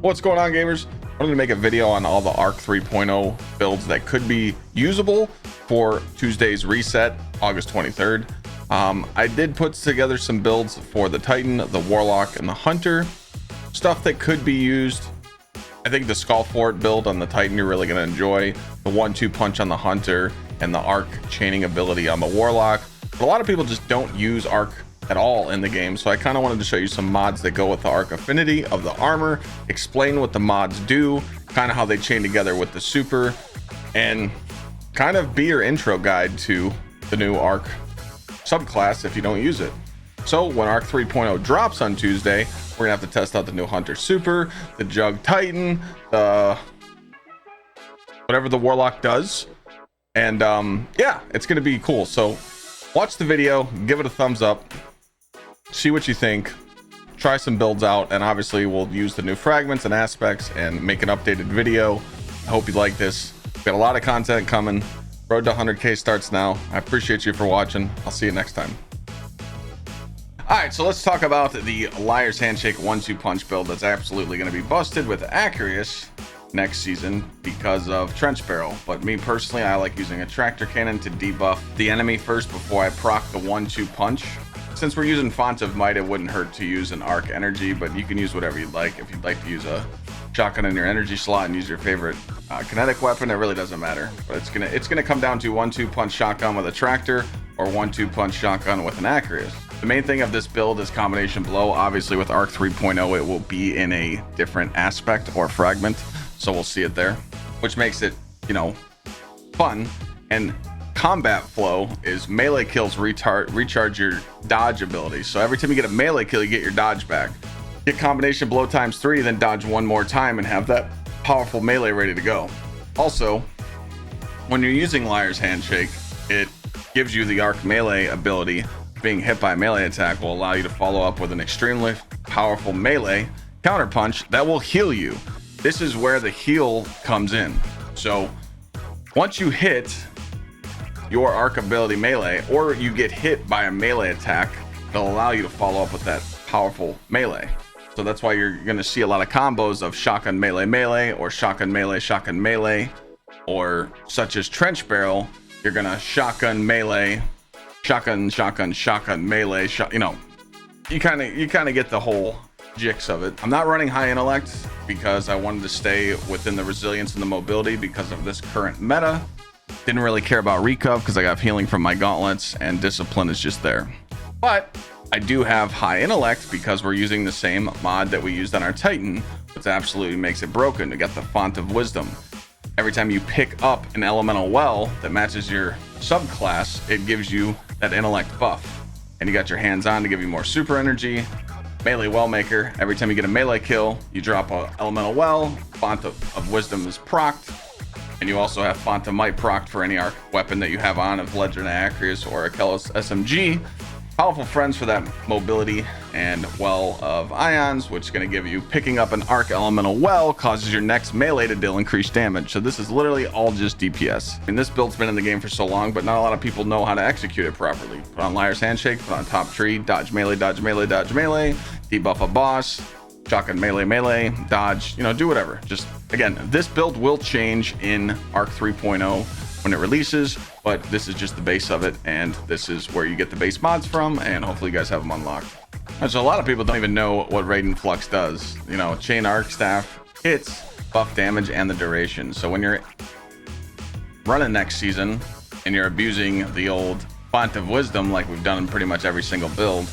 What's going on, gamers? I'm going to make a video on all the Arc 3.0 builds that could be usable for Tuesday's reset, August 23rd. I did put together some builds for the Titan, the Warlock, and the Hunter. Stuff that could be used. I think the Skull Fort build on the Titan you're really going to enjoy. The 1-2 punch on the Hunter and the Arc chaining ability on the Warlock. But a lot of people just don't use Arc at all in the game, so I kind of wanted to show you some mods that go with the Arc affinity of the armor, explain what the mods do, kind of how they chain together with the super, and kind of be your intro guide to the new Arc subclass if you don't use it. So when Arc 3.0 drops on Tuesday, we're gonna have to test out the new Hunter super, the Jug Titan, the whatever the Warlock does, and yeah, it's gonna be cool. So watch the video, give it a thumbs up, see what you think, try some builds out, and obviously we'll use the new fragments and aspects and make an updated video. I hope you like this. We've got a lot of content coming. Road to 100K starts now. I appreciate you for watching. I'll see you next time. All right, so let's talk about the Liar's Handshake 1-2 punch build that's absolutely going to be busted with Acarius next season because of Trench Barrel. But me personally, I like using a tractor cannon to debuff the enemy first before I proc the 1-2 punch. Since we're using Font of Might, it wouldn't hurt to use an Arc Energy, but you can use whatever you'd like. If you'd like to use a shotgun in your energy slot and use your favorite kinetic weapon, it really doesn't matter. But it's gonna come down to 1-2 punch shotgun with a tractor or 1-2 punch shotgun with an Acarius. The main thing of this build is combination blow. Obviously with Arc 3.0 it will be in a different aspect or fragment, so we'll see it there, which makes it, you know, fun. And combat flow is melee kills recharge your dodge ability. So every time you get a melee kill, you get your dodge back. Get combination blow ×3, then dodge one more time and have that powerful melee ready to go. Also, when you're using Liar's Handshake, it gives you the Arc melee ability. Being hit by a melee attack will allow you to follow up with an extremely powerful melee counter punch that will heal you. This is where the heal comes in. So once you hit your Arc ability melee, or you get hit by a melee attack, it'll allow you to follow up with that powerful melee. So that's why you're going to see a lot of combos of shotgun melee melee, or shotgun melee, or such as Trench Barrel, you're going to shotgun melee, shotgun melee, you know, you kind of get the whole jigs of it. I'm not running high intellect because I wanted to stay within the resilience and the mobility because of this current meta. Didn't really care about recuv because I got healing from my gauntlets, and discipline is just there. But I do have high intellect because we're using the same mod that we used on our Titan, which absolutely makes it broken. We got the Font of Wisdom. Every time you pick up an elemental well that matches your subclass, it gives you that intellect buff. And you got your hands on to give you more super energy. Melee well maker. Every time you get a melee kill, you drop a elemental well. Font of Wisdom is procced. And you also have Font of Might procced for any Arc weapon that you have on of Legend Acarius or Achilles SMG. Powerful friends for that mobility, and Well of Ions, which is going to give you picking up an Arc Elemental Well causes your next melee to deal increased damage. So this is literally all just DPS. And this build's been in the game for so long, but not a lot of people know how to execute it properly. Put on Liar's Handshake, put on top tree, dodge melee, dodge melee, dodge melee, debuff a boss, shotgun melee, dodge, you know, do whatever. Just, again, this build will change in Arc 3.0 when it releases, but this is just the base of it, and this is where you get the base mods from, and hopefully you guys have them unlocked. And so a lot of people don't even know what Raiden Flux does. You know, chain arc staff hits, buff damage, and the duration. So when you're running next season and you're abusing the old Font of Wisdom like we've done in pretty much every single build,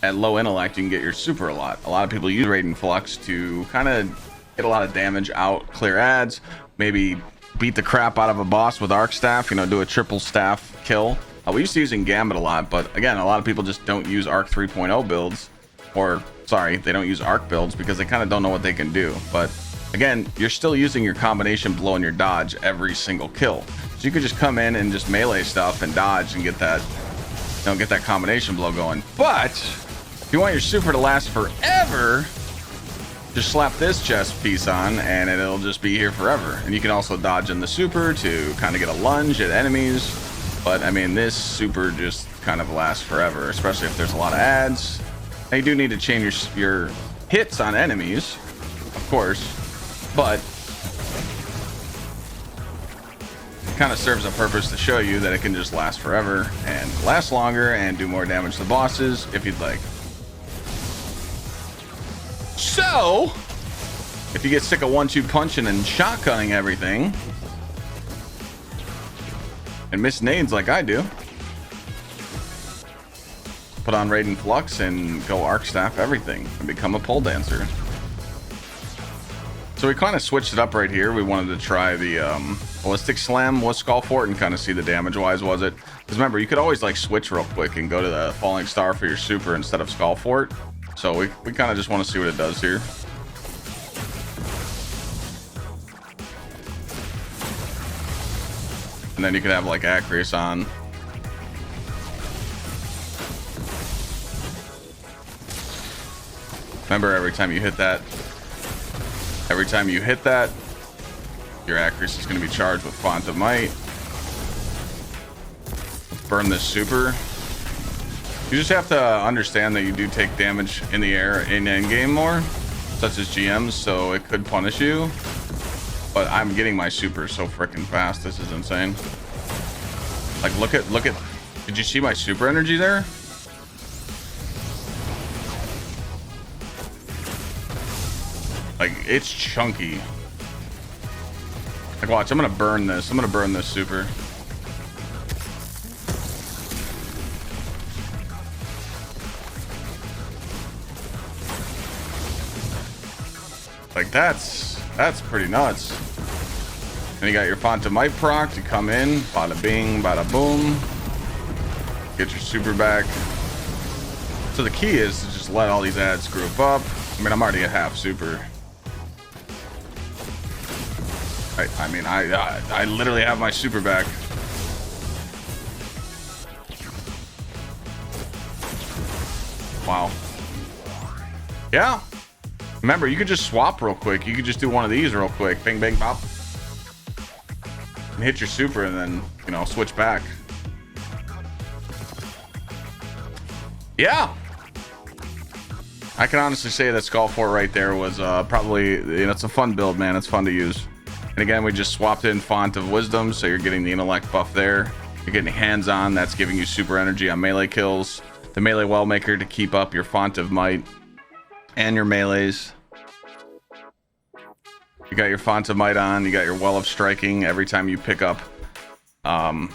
at low intellect you can get your super a lot. A lot of people use Raiden Flux to kind of get a lot of damage out, clear ads, maybe beat the crap out of a boss with arc staff, you know, do a triple staff kill. We used to using Gambit a lot, but again, a lot of people just don't use Arc 3.0 builds, or sorry, they don't use Arc builds because they kind of don't know what they can do. But again, you're still using your combination blow and your dodge every single kill. So you could just come in and just melee stuff and dodge and get that, you know, get that combination blow going. But if you want your super to last forever, just slap this chest piece on and it'll just be here forever. And you can also dodge in the super to kind of get a lunge at enemies. But I mean, this super just kind of lasts forever, especially if there's a lot of ads. Now you do need to change your hits on enemies, of course, but it kind of serves a purpose to show you that it can just last forever and last longer and do more damage to bosses if you'd like. So if you get sick of 1-2 punching and shotgunning everything and miss nades like I do, put on Raiden Flux and go arc staff everything and become a pole dancer. So we kind of switched it up right here. We wanted to try the ballistic slam with Skull Fort and kind of see the damage wise was it. Because remember, you could always like switch real quick and go to the falling star for your super instead of Skull Fort. So we kind of just want to see what it does here. And then you could have like Acreus on. Remember, every time you hit that, your Acreus is going to be charged with Font of Might. Burn this super. You just have to understand that you do take damage in the air in endgame more, such as GMs, so it could punish you. But I'm getting my super so freaking fast. This is insane. Like, look at. Did you see my super energy there? Like, it's chunky. Like, watch, I'm gonna burn this. I'm gonna burn this super. Like, that's pretty nuts. And you got your Font of Might proc to come in. Bada bing, bada boom. Get your super back. So the key is to just let all these ads group up. I mean, I'm already at half super. I mean, I literally have my super back. Wow. Yeah. Remember, you could just swap real quick. You could just do one of these real quick. Bing, bang, bop. And hit your super and then, you know, switch back. Yeah. I can honestly say that Skull Fort right there was probably, you know, it's a fun build, man. It's fun to use. And again, we just swapped in Font of Wisdom, so you're getting the intellect buff there. You're getting hands-on, that's giving you super energy on melee kills. The melee well maker to keep up your Font of Might and your melees. You got your Font of Might on, you got your Well of Striking. Every time you pick up an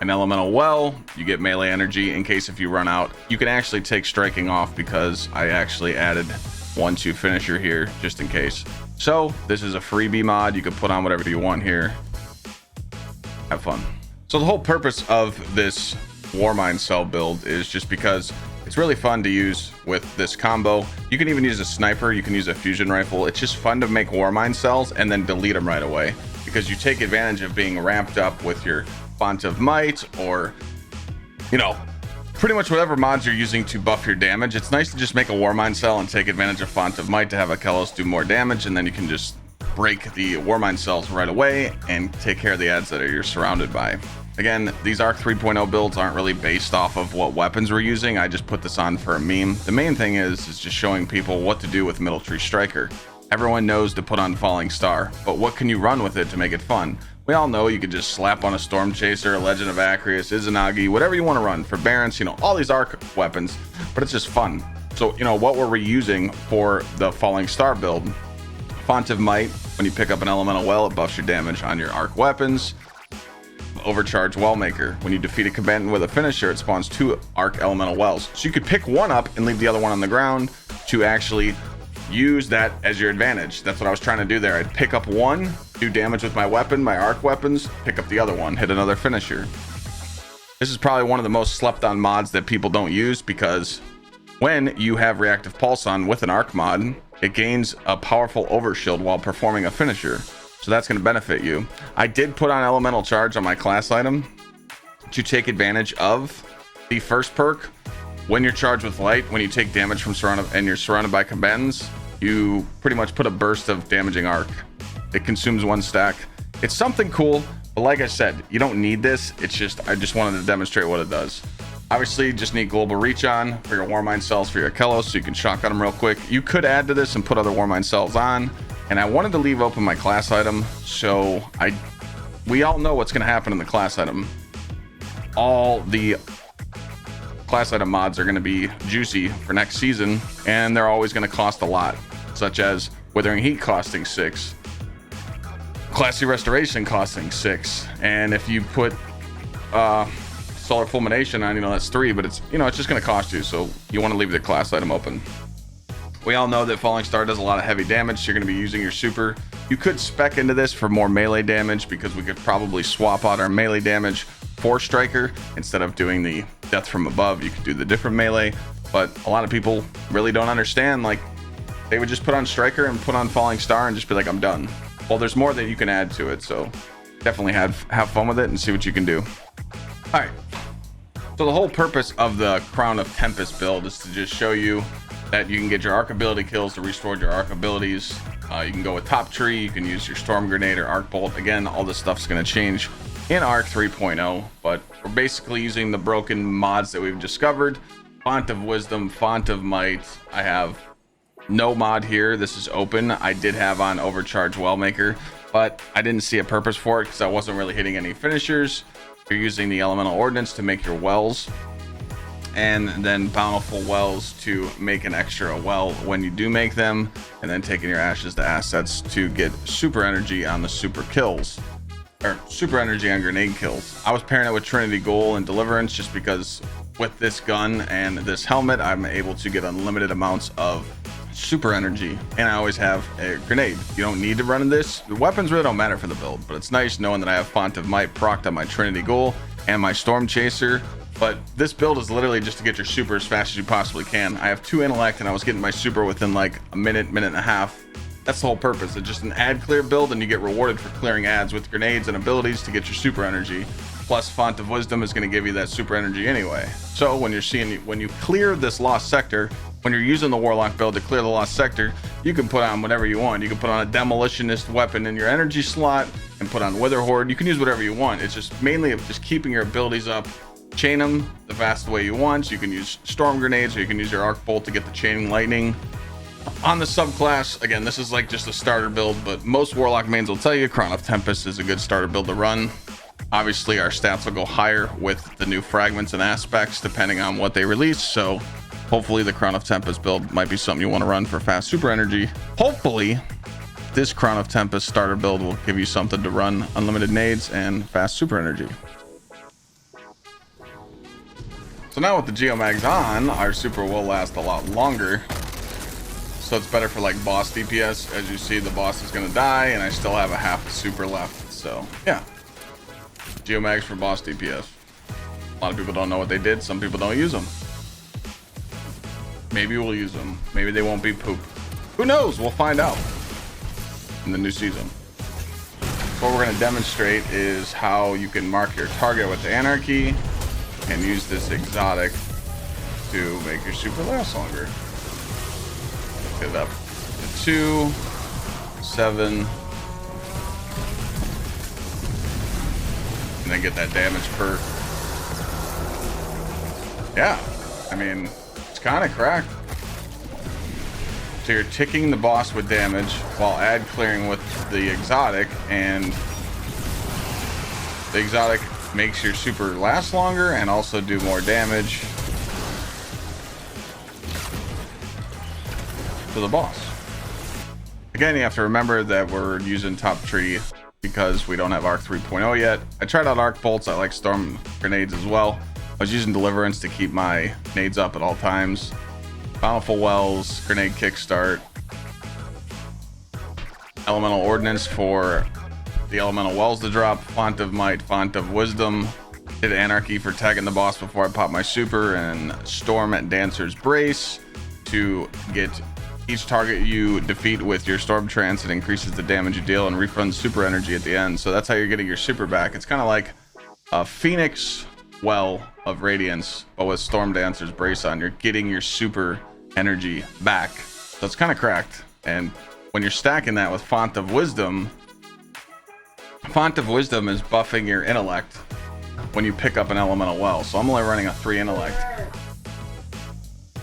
elemental well, you get melee energy in case if you run out. You can actually take striking off because I actually added 1-2 finisher here just in case. So this is a freebie mod. You can put on whatever you want here. Have fun. So the whole purpose of this Warmind cell build is just because it's really fun to use with this combo. You can even use a sniper. You can use a fusion rifle. It's just fun to make Warmind cells and then delete them right away because you take advantage of being ramped up with your Font of Might or, you know, pretty much whatever mods you're using to buff your damage. It's nice to just make a Warmind cell and take advantage of Font of Might to have Akelos do more damage, and then you can just break the Warmind cells right away and take care of the ads that you're surrounded by. Again, these Arc 3.0 builds aren't really based off of what weapons we're using. I just put this on for a meme. The main thing is just showing people what to do with Middle Tree Striker. Everyone knows to put on Falling Star, but what can you run with it to make it fun? We all know you could just slap on a Storm Chaser, a Legend of Acreus, Izanagi, whatever you want to run for Barons, you know, all these arc weapons, but it's just fun. So, you know, what were we using for the Falling Star build? Font of Might, when you pick up an elemental well, it buffs your damage on your arc weapons. Overcharge Wellmaker. When you defeat a combatant with a finisher, it spawns 2 arc elemental wells. So you could pick one up and leave the other one on the ground to actually use that as your advantage. That's what I was trying to do there. I'd pick up one, do damage with my weapon, my arc weapons, pick up the other one, hit another finisher. This is probably one of the most slept on mods that people don't use because when you have reactive pulse on with an arc mod, it gains a powerful overshield while performing a finisher. So that's going to benefit you. I did put on elemental charge on my class item to take advantage of the first perk. When you're charged with light, when you take damage from you're surrounded by combatants, you pretty much put a burst of damaging arc. It consumes 1 stack. It's something cool, but like I said, you don't need this. It's just, I just wanted to demonstrate what it does. Obviously, just need global reach on for your Warmind cells for your Akelos, so you can shotgun them real quick. You could add to this and put other Warmind cells on. And I wanted to leave open my class item, so we all know what's going to happen in the class item. All the class item mods are going to be juicy for next season, and they're always going to cost a lot, such as Withering Heat costing 6, Classy Restoration costing 6, and if you put Solar Fulmination on, that's 3, but it's just going to cost you, so you want to leave the class item open. We all know that Falling Star does a lot of heavy damage, so you're going to be using your super. You could spec into this for more melee damage, because we could probably swap out our melee damage for Striker. Instead of doing the Death from Above, you could do the different melee. But a lot of people really don't understand, like, they would just put on Striker and put on Falling Star and just be like, I'm done. Well, there's more that you can add to it, so definitely have fun with it and see what you can do. All right, so the whole purpose of the Crown of Tempest build is to just show you that you can get your arc ability kills to restore your arc abilities. You can go with Top Tree, you can use your Storm Grenade or Arc Bolt. Again, all this stuff's going to change in Arc 3.0, but we're basically using the broken mods that we've discovered. Font of Wisdom, Font of Might. I have no mod here. This is open. I did have on Overcharge Wellmaker, but I didn't see a purpose for it because I wasn't really hitting any finishers. You're using the Elemental Ordnance to make your wells, and then Bountiful Wells to make an extra well when you do make them, and then taking your ashes to assets to get super energy on the super kills, or super energy on grenade kills. I was pairing it with Trinity Goal and Deliverance just because with this gun and this helmet, I'm able to get unlimited amounts of super energy, and I always have a grenade. You don't need to run this. The weapons really don't matter for the build, but it's nice knowing that I have Font of Might procced on my Trinity Goal and my Storm Chaser. But this build is literally just to get your super as fast as you possibly can. I have 2 intellect, and I was getting my super within like a minute and a half. That's the whole purpose. It's just an ad clear build, and you get rewarded for clearing ads with grenades and abilities to get your super energy. Plus, Font of Wisdom is going to give you that super energy anyway. So when you clear this lost sector, when you're using the Warlock build to clear the lost sector, you can put on whatever you want. You can put on a Demolitionist weapon in your energy slot and put on Wither Horde. You can use whatever you want. It's just mainly just keeping your abilities up. Chain them the fast way you want. You can use Storm Grenades, or you can use your Arc Bolt to get the Chaining Lightning. On the subclass, again, this is like just a starter build, but most Warlock mains will tell you Crown of Tempest is a good starter build to run. Obviously, our stats will go higher with the new fragments and aspects depending on what they release, so hopefully the Crown of Tempest build might be something you want to run for fast super energy. Hopefully, this Crown of Tempest starter build will give you something to run unlimited nades and fast super energy. So now with the Geomags on, our super will last a lot longer. So it's better for like boss DPS. As you see, the boss is going to die, and I still have a half a super left. So yeah, Geomags for boss DPS. A lot of people don't know what they did. Some people don't use them. Maybe we'll use them. Maybe they won't be poop. Who knows? We'll find out in the new season. What we're going to demonstrate is how you can mark your target with the Anarchy and use this exotic to make your super last longer. Get it up to 2, 7, and then get that damage perk. Yeah, I mean, it's kind of cracked. So you're ticking the boss with damage while ad clearing with the exotic, and the exotic makes your super last longer and also do more damage to the boss. Again, you have to remember that we're using Top Tree because we don't have Arc 3.0 yet. I tried out Arc Bolts. I like Storm Grenades as well. I was using Deliverance to keep my nades up at all times. Bountiful Wells, Grenade Kickstart, Elemental Ordnance for the Elemental Wells to drop, Font of Might, Font of Wisdom, did Anarchy for tagging the boss before I pop my super, and Storm at Dancer's Brace to get each target you defeat with your Storm Trance. It increases the damage you deal and refunds super energy at the end. So that's how you're getting your super back. It's kind of like a Phoenix Well of Radiance, but with Storm Dancer's Brace on, you're getting your super energy back. So it's kind of cracked. And when you're stacking that with Font of Wisdom is buffing your intellect when you pick up an elemental well. So I'm only running a 3 intellect.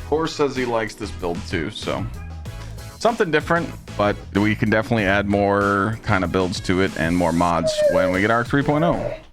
Core says he likes this build too, so something different, but we can definitely add more kind of builds to it and more mods when we get Arc 3.0.